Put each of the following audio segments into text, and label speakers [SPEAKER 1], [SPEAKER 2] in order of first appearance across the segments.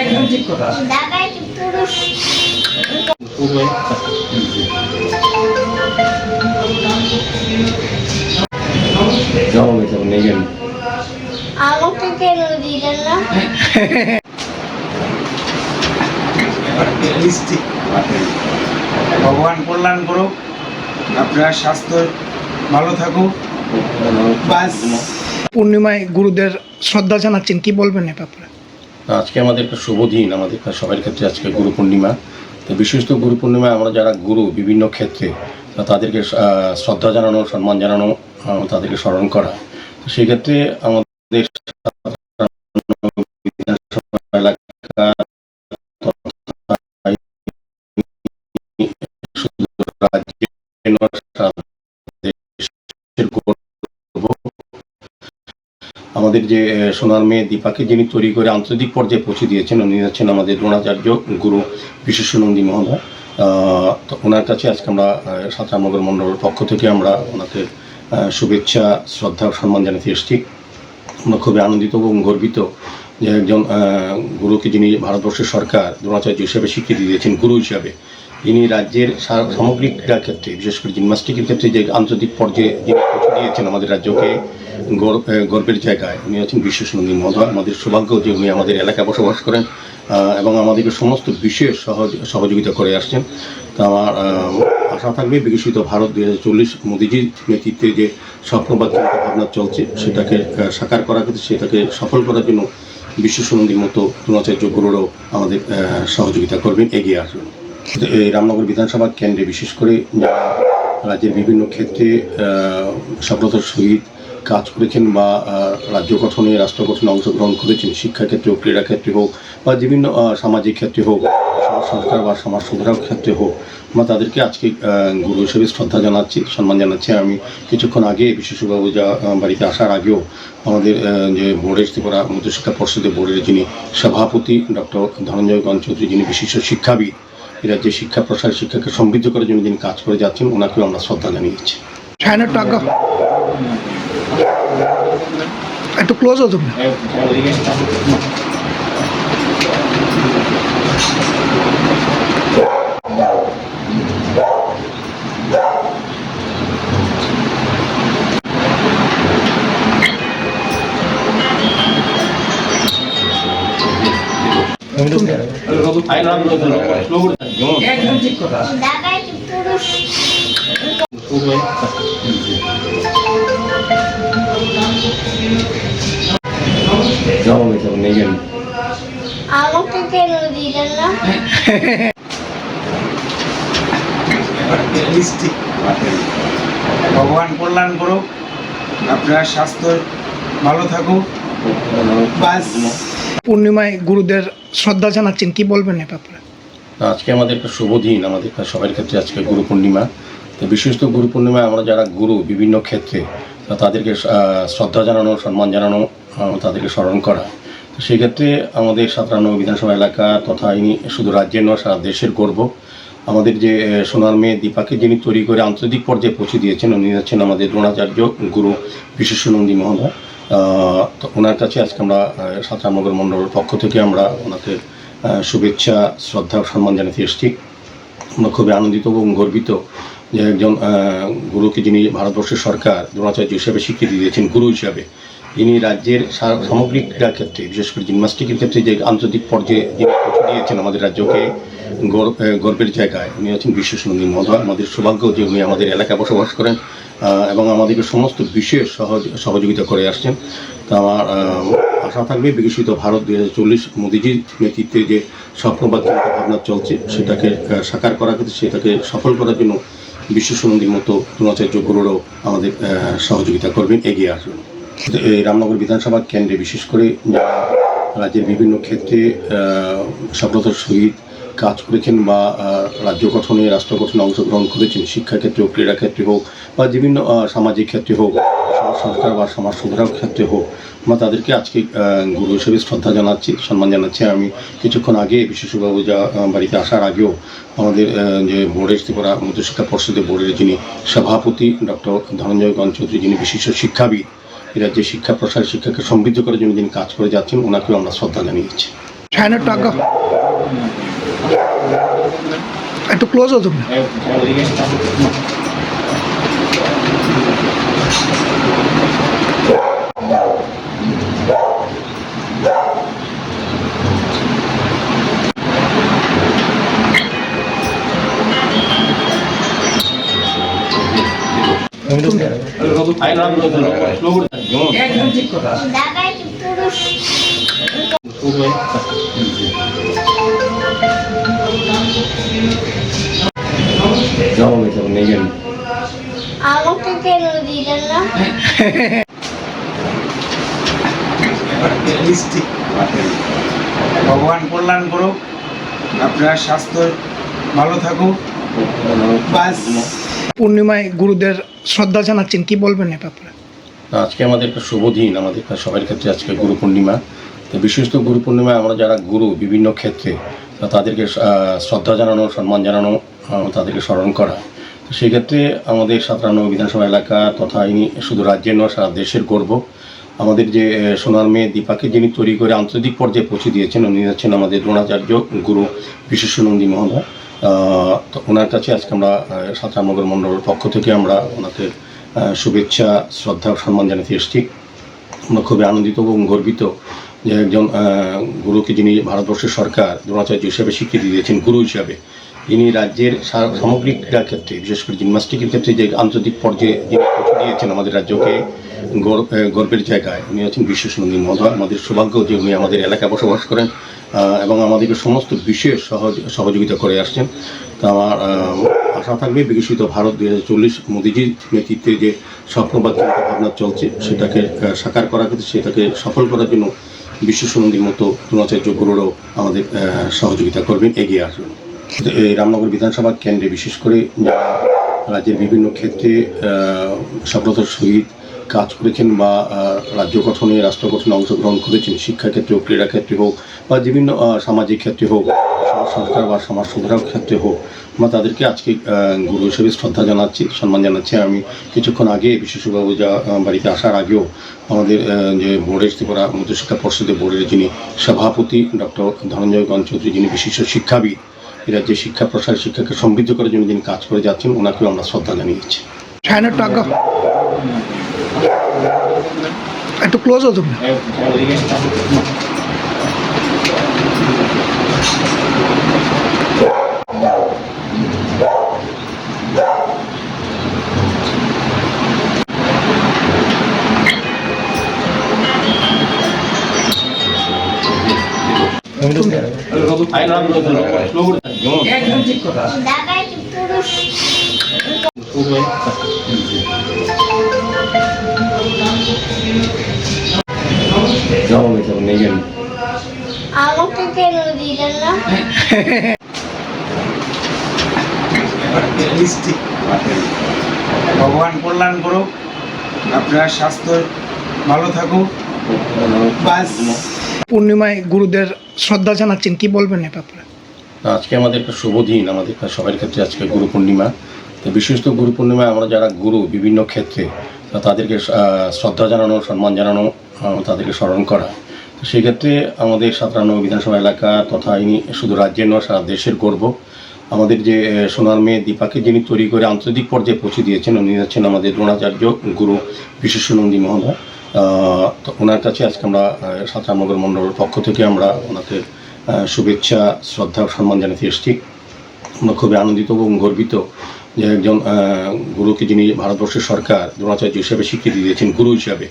[SPEAKER 1] একদম ঠিক কথা।
[SPEAKER 2] আমাকে কেন দিলেন না?
[SPEAKER 1] ভগবান কল্যাণ করুক, আপনার স্বাস্থ্য ভালো থাকুক।
[SPEAKER 3] পূর্ণিমায় গুরুদের শ্রদ্ধা জানাচ্ছেন, কি বলবেন এ ব্যাপারে?
[SPEAKER 4] আজকে আমাদের একটা শুভ দিন, আমাদের সবার ক্ষেত্রে আজকে গুরু পূর্ণিমা। তো বিশেষত গুরু পূর্ণিমায় আমরা যারা গুরু বিভিন্ন ক্ষেত্রে তাদেরকে শ্রদ্ধা জানানো, সম্মান জানানো, তাদেরকে স্মরণ করা। তো সেই ক্ষেত্রে আমাদের এলাকা আমাদের যে সোনার মেয়ে দীপাকে যিনি তৈরি করে আন্তর্জাতিক পর্যায়ে পৌঁছে দিয়েছেন, উনি হচ্ছেন আমাদের দ্রোণাচার্য গুরু বিশেষানন্দী মহোদয়। তো ওনার কাছে আজকে আমরা সাতরামনগর মণ্ডলের পক্ষ থেকে আমরা ওনাকে শুভেচ্ছা, শ্রদ্ধা, সম্মান জানাতে এসেছি। আমরা খুবই আনন্দিত এবং গর্বিত যে একজন গুরুকে যিনি ভারতবর্ষের সরকার দ্রোণাচার্য হিসেবে স্বীকৃতি দিয়েছেন গুরু হিসাবে, তিনি রাজ্যের সামগ্রিক ক্রীড়া ক্ষেত্রে, বিশেষ করে জিমন্যাস্টিকের ক্ষেত্রে যে আন্তর্জাতিক পর্যায়ে যিনি পৌঁছে দিয়েছেন আমাদের রাজ্যকে গর্বের জায়গায়, উনি আছেন বিশেষানন্দী মহোদয়। আমাদের সৌভাগ্য যে উনি আমাদের এলাকায় বসবাস করেন এবং আমাদেরকে সমস্ত বিশেষ সহযোগিতা করে আসছেন। তা আমার আশা থাকবে বিকশিত ভারত 2040 মোদিজির নেতৃত্বে যে স্বপ্ন বা চিন্তাভাবনা চলছে সেটাকে সাকার করার ক্ষেত্রে, সেটাকে সফল করার জন্য বিশেষানন্দীর মতো দ্রোণাচার্য গুরুরাও আমাদের সহযোগিতা করবেন, এগিয়ে আসবেন। এই রামনগর বিধানসভা কেন্দ্রে বিশেষ করে রাজ্যের বিভিন্ন ক্ষেত্রে সফলতার সহিত কাজ করেছেন বা রাজ্য গঠনে, রাষ্ট্র গঠনে অংশগ্রহণ করেছেন, শিক্ষাক্ষেত্রে হোক, ক্রীড়াক্ষেত্রে হোক বা বিভিন্ন সামাজিক ক্ষেত্রে হোক, সংস্কার বা সমাজ সুধারক ক্ষেত্রে হোক, আমরা তাদেরকে আজকে গুরু হিসেবে শ্রদ্ধা জানাচ্ছি, সম্মান জানাচ্ছি। আমি কিছুক্ষণ আগে বিশেষবাবু বাড়িতে আসার আগেও আমাদের যে বোর্ডের ত্রিপুরা মধ্যশিক্ষা পর্ষদের বোর্ডের যিনি সভাপতি ডক্টর ধনঞ্জয় গণ চৌধুরী, যিনি বিশিষ্ট শিক্ষাবিদ, এই রাজ্যের শিক্ষা প্রসার, শিক্ষাকে সমৃদ্ধ করার জন্য যিনি কাজ করে যাচ্ছেন, ওনাকেও আমরা শ্রদ্ধা জানিয়েছি।
[SPEAKER 3] একটু ক্লোজ হতো না।
[SPEAKER 1] একদম ঠিক কথা।
[SPEAKER 2] আমাকে কেন দিলেন না?
[SPEAKER 1] ভগবান কল্যাণ করুক, আপনার স্বাস্থ্য ভালো থাকুক।
[SPEAKER 3] পূর্ণিমায় গুরুদের শ্রদ্ধা জানাচ্ছেন, কি বলবেন এ ব্যাপারে?
[SPEAKER 4] আজকে আমাদের একটা শুভ দিন, আমাদের সবার ক্ষেত্রে আজকে গুরু পূর্ণিমা। তো বিশেষত গুরু পূর্ণিমায় আমরা যারা গুরু বিভিন্ন ক্ষেত্রে তাদেরকে শ্রদ্ধা জানানো, সম্মান জানানো, তাদেরকে স্মরণ করা। তো সেই ক্ষেত্রে আমাদের সাতরামনগর বিধানসভা এলাকা তথা ইনি শুধু রাজ্যের নয়, সারা দেশের গর্ব। আমাদের যে সোনার মেয়ে দীপাকে যিনি তৈরি করে আন্তর্জাতিক পর্যায়ে পৌঁছে দিয়েছেন, উনি হচ্ছেন আমাদের দ্রোণাচার্য গুরু বিশেষানন্দী মহোদয়। তো ওনার কাছে আজকে আমরা সাতরামনগর মণ্ডলের পক্ষ থেকে আমরা ওনাকে শুভেচ্ছা, শ্রদ্ধা, সম্মান জানাতে এসেছি। আমরা খুবই আনন্দিত এবং গর্বিত যে একজন গুরুকে যিনি ভারতবর্ষের সরকার দ্রোণাচার্য হিসেবে স্বীকৃতি দিয়েছেন গুরু হিসাবে, তিনি রাজ্যের সামগ্রিক ক্রীড়া ক্ষেত্রে, বিশেষ করে জিমন্যাস্টিকের ক্ষেত্রে যে আন্তর্জাতিক পর্যায়ে যিনি পৌঁছে দিয়েছেন আমাদের রাজ্যকে গর্বের জায়গায়, উনি আছেন বিশেষানন্দী মহোদয়। আমাদের সৌভাগ্য যে উনি আমাদের এলাকায় বসবাস করেন এবং আমাদেরকে সমস্ত বিশেষ সহযোগিতা করে আসছেন। তা আমার আশা থাকবে বিকশিত ভারত 2040 মোদিজির নেতৃত্বে যে স্বপ্ন বা চিন্তাভাবনা চলছে সেটাকে সাকার করার ক্ষেত্রে, সেটাকে সফল করার জন্য বিশেষানন্দীর মতো দ্রোণাচার্য গুরুরাও আমাদের সহযোগিতা করবেন, এগিয়ে আসবেন। এই রামনগর বিধানসভা কেন্দ্রে বিশেষ করে রাজ্যের বিভিন্ন ক্ষেত্রে সফলতার সহিত কাজ করেছেন বা রাজ্য গঠনে, রাষ্ট্র গঠনে অংশগ্রহণ করেছেন, শিক্ষাক্ষেত্রে হোক, ক্রীড়াক্ষেত্রে হোক বা বিভিন্ন সামাজিক ক্ষেত্রে হোক, সংস্কার বা সমাজ সুধারক ক্ষেত্রে হোক, আমরা তাদেরকে আজকে গুরু হিসেবে শ্রদ্ধা জানাচ্ছি, সম্মান জানাচ্ছি। আমি কিছুক্ষণ আগে বিশেষবাবু বাড়িতে আসার আগেও আমাদের যে বোর্ডের ত্রিপুরা মধ্যশিক্ষা পর্ষদের বোর্ডের যিনি সভাপতি ডক্টর ধনঞ্জয় গণ চৌধুরী, যিনি বিশিষ্ট শিক্ষাবিদ, এই রাজ্যে শিক্ষা প্রসার শিক্ষাকে সমৃদ্ধ করার জন্য যিনি কাজ করে যাচ্ছেন ওনাকেও আমরা শ্রদ্ধা জানিয়েছি।
[SPEAKER 3] সায়নের টাকা একটু ক্লোজ হতো না।
[SPEAKER 2] দাদাই পুরুষ আমাকে কেন দিলেন না?
[SPEAKER 1] ভগবান কল্যাণ করুক, আপনার স্বাস্থ্য ভালো থাকুক। বাস
[SPEAKER 3] পূর্ণিমায় গুরুদের শ্রদ্ধা জানাচ্ছেন, কি বলবেন এ ব্যাপারে?
[SPEAKER 4] আজকে আমাদের একটা শুভ দিন, আমাদের সবার ক্ষেত্রে আজকে গুরু পূর্ণিমা। তো বিশেষত গুরু পূর্ণিমায় আমরা যারা গুরু বিভিন্ন ক্ষেত্রে তাদেরকে শ্রদ্ধা জানানো, সম্মান জানানো, তাদেরকে স্মরণ করা। তো সেই ক্ষেত্রে আমাদের 97 বিধানসভা এলাকা তথা ইনি শুধু রাজ্যের নয় সারা দেশের গর্ব। আমাদের যে সোনার মেয়ে দীপাকে যিনি তৈরি করে আন্তর্জাতিক পর্যায়ে পৌঁছে দিয়েছেন উনি হচ্ছেন আমাদের দ্রোণাচার্য গুরু বিশেষানন্দী মহোদয়। তো ওনার কাছে আজকে আমরা 97 মণ্ডলের পক্ষ থেকে আমরা ওনাকে শুভেচ্ছা, শ্রদ্ধা ও সম্মান জানাতে এসেছি। আমরা খুবই আনন্দিত এবং গর্বিত যে একজন গুরুকে যিনি ভারতবর্ষের সরকার দ্রোণাচার্য হিসেবে স্বীকৃতি দিয়েছেন গুরু হিসাবে, যিনি রাজ্যের সামগ্রিক ক্রীড়া ক্ষেত্রে বিশেষ করে জিমন্যাস্টিকের ক্ষেত্রে যে আন্তর্জাতিক পর্যায়ে যিনি পৌঁছে দিয়েছেন আমাদের রাজ্যকে গর্বের জায়গায়, উনি আছেন বিশেষানন্দী মহোদয়। আমাদের সৌভাগ্য যে উনি আমাদের এলাকায় বসবাস করেন এবং আমাদেরকে সমস্ত বিষয়ে সহযোগিতা করে আসছেন। তা আমার আশা থাকবে বিকশিত ভারত 2040 মোদিজির নেতৃত্বে যে স্বপ্ন বা চিন্তা ভাবনা চলছে সেটাকে সাকার করার ক্ষেত্রে সেটাকে সফল করার জন্য বিশেষানন্দীর মতো দ্রোণাচার্য গুরুরাও আমাদের সহযোগিতা করবেন, এগিয়ে আসবেন। এই রামনগর বিধানসভা কেন্দ্রে বিশেষ করে যারা রাজ্যের বিভিন্ন ক্ষেত্রে সফলতার সহিত কাজ করেছেন বা রাজ্য গঠনে রাষ্ট্র গঠনে অংশগ্রহণ করেছেন, শিক্ষাক্ষেত্রে হোক, ক্রীড়া ক্ষেত্রে হোক বা বিভিন্ন সামাজিক ক্ষেত্রে হোক, সরকার বা সমাজ সুধারক ক্ষেত্রে হোক, আমরা তাদেরকে আজকে গুরু হিসেবে শ্রদ্ধা জানাচ্ছি, সম্মান জানাচ্ছি। আমি কিছুক্ষণ আগে বিশেষবাবু বাড়িতে আসার আগেও আমাদের যে বোর্ডের ত্রিপুরা মধ্যশিক্ষা পর্ষদের বোর্ডের যিনি সভাপতি ডক্টর ধনঞ্জয় চৌধুরী, যিনি বিশিষ্ট শিক্ষাবিদ, এই রাজ্যে শিক্ষা প্রসার শিক্ষাকে সমৃদ্ধ করার জন্য যিনি কাজ করে যাচ্ছেন ওনাকেও আমরা শ্রদ্ধা জানিয়েছি।
[SPEAKER 3] সায়নের টাকা একটু ক্লোজ হতো না।
[SPEAKER 2] দাদাই পুরুষ আমাকে কেন দিলেন না?
[SPEAKER 1] ভগবান কল্যাণ করুক, আপনার স্বাস্থ্য ভালো থাকুক। বাস
[SPEAKER 3] পূর্ণিমায় গুরুদের শ্রদ্ধা জানাচ্ছেন, কি বলবেন এ ব্যাপারে?
[SPEAKER 4] আজকে আমাদের একটা শুভ দিন, আমাদের সবার ক্ষেত্রে আজকে গুরু পূর্ণিমা। তো বিশেষত গুরু পূর্ণিমায় আমরা যারা গুরু বিভিন্ন ক্ষেত্রে তাদেরকে শ্রদ্ধা জানানো, সম্মান জানানো, তাদেরকে স্মরণ করা। তো সেই ক্ষেত্রে আমাদের 97 বিধানসভা এলাকা তথা ইনি শুধু রাজ্যের নয় সারা দেশের গর্ব। আমাদের যে সোনার মেয়ে দীপাকে যিনি তৈরি করে আন্তর্জাতিক পর্যায়ে পৌঁছে দিয়েছেন উনি হচ্ছেন আমাদের দ্রোণাচার্য গুরু বিশেষানন্দী মহোদয়। তো ওনার কাছে আজকে আমরা 97 মণ্ডলের পক্ষ থেকে আমরা ওনাকে শুভেচ্ছা, শ্রদ্ধা ও সম্মান জানাতে এসেছি। আমরা খুবই আনন্দিত এবং গর্বিত যে একজন গুরুকে যিনি ভারতবর্ষের সরকার দ্রোণাচার্য হিসেবে স্বীকৃতি দিয়েছেন গুরু হিসাবে,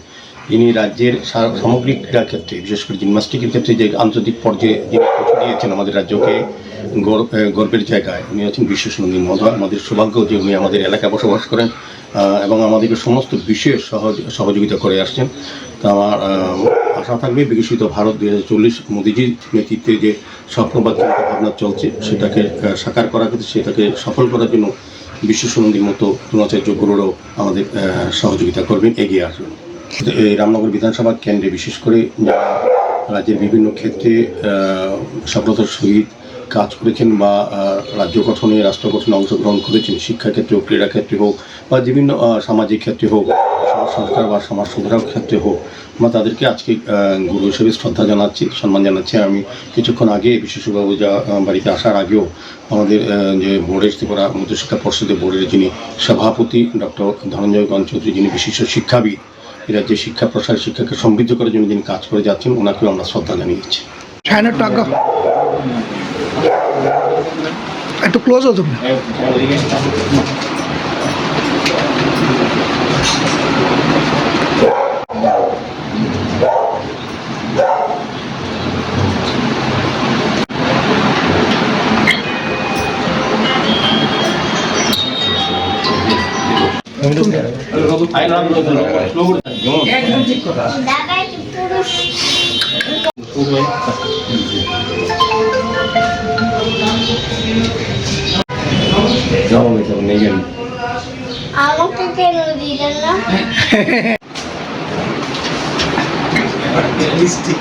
[SPEAKER 4] যিনি রাজ্যের সামগ্রিক ক্রীড়া ক্ষেত্রে বিশেষ করে জিমন্যাস্টিকের ক্ষেত্রে যে আন্তর্জাতিক পর্যায়ে যিনি পৌঁছে দিয়েছেন আমাদের রাজ্যকে গর্বের জায়গায়, উনি আছেন বিশেষানন্দী মহোদয়। আমাদের সৌভাগ্য যে উনি আমাদের এলাকায় বসবাস করেন এবং আমাদেরকে সমস্ত বিষয়ে সহযোগিতা করে আসছেন। তা আমার আশা থাকবে বিকশিত ভারত 2040 মোদিজির নেতৃত্বে যে স্বপ্ন বা চিন্তা ভাবনা চলছে সেটাকে সাকার করার ক্ষেত্রে সেটাকে সফল করার জন্য বিশেষানন্দীর মতো দ্রোণাচার্য গুরুরাও আমাদের সহযোগিতা করবেন, এগিয়ে আসবেন। এই রামনগর বিধানসভা কেন্দ্রে বিশেষ করে যারা রাজ্যের বিভিন্ন ক্ষেত্রে সফলতার সহিত কাজ করেছেন বা রাজ্য গঠনে রাষ্ট্র গঠনে অংশগ্রহণ করেছেন, শিক্ষাক্ষেত্রে হোক, ক্রীড়া ক্ষেত্রে হোক বা বিভিন্ন সামাজিক ক্ষেত্রে হোক, সমাজ সংস্কার বা সমাজ সুধারক ক্ষেত্রে হোক, আমরা তাদেরকে আজকে গুরু হিসেবে শ্রদ্ধা জানাচ্ছি, সম্মান জানাচ্ছি। আমি কিছুক্ষণ আগে বিশেষবাবু বাড়িতে আসার আগেও আমাদের যে বোর্ডের ত্রিপুরা মধ্যশিক্ষা পর্ষদের বোর্ডের যিনি সভাপতি ডক্টর ধনঞ্জয় গণ চৌধুরী, যিনি বিশিষ্ট শিক্ষাবিদ, এরা যে শিক্ষা প্রসার শিক্ষাকে সমৃদ্ধ করার জন্য যিনি কাজ করে যাচ্ছেন, ওনাকেও আমরা শ্রদ্ধা জানিয়েছি।
[SPEAKER 3] সায়নের একটু আজ্ঞা, একটু ক্লোজ হতো না।
[SPEAKER 2] দাদা পুরুষ আমাকে কেন দিলেন না?
[SPEAKER 1] মিষ্টি